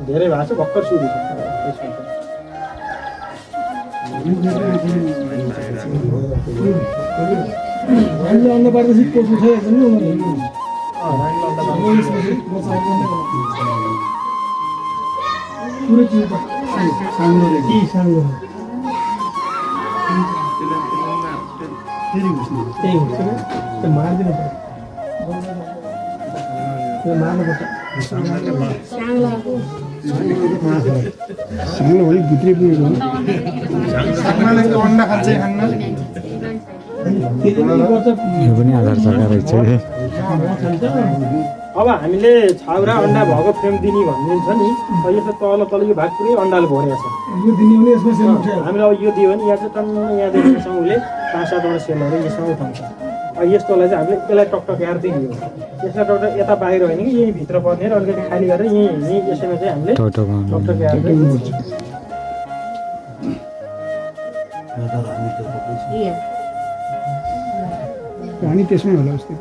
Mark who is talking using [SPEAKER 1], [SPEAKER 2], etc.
[SPEAKER 1] धेरै भएको छ भर्खर सुरु छ
[SPEAKER 2] हामीले अन्डा पारेपछि कोच उठाइरहेको नि उनीहरू पुरै चिज साङ्लो रे साङ्लो फेरि घुस्ने त्यही हुन्छ त्यो मार्दिनु पर्छ त्यो मार्नुपर्छ साङ्लो भयो भित्रै पुगेको साङ्लोले त अन्डा खान्छ खान्न
[SPEAKER 3] यो पनि आधार सरकार रहेछ
[SPEAKER 1] अब हामीले छाउरा अन्डा भएको फ्रेम दिने भनिदिन्छ नि यो त तल यो भाग पुरै अन्डाले भरेको छ
[SPEAKER 2] यो दिने भने यसमा सेल उठायो
[SPEAKER 1] हामीले अब यो दियो भने यहाँ चाहिँ टन्न यहाँ देखेको उसले 5-7वटा सेलहरू यसमा उठाउँछ अब यस्तोलाई चाहिँ हामीले यसलाई टकटक यार्दै दियो यसलाई टकटक यता बाहिर होइन कि यही भित्र पर्ने र अलिकति खाली गरेर यहीँ यसैमा चाहिँ हामीले टकटक यार्दै
[SPEAKER 2] पानी त्यसमै होला जस्तै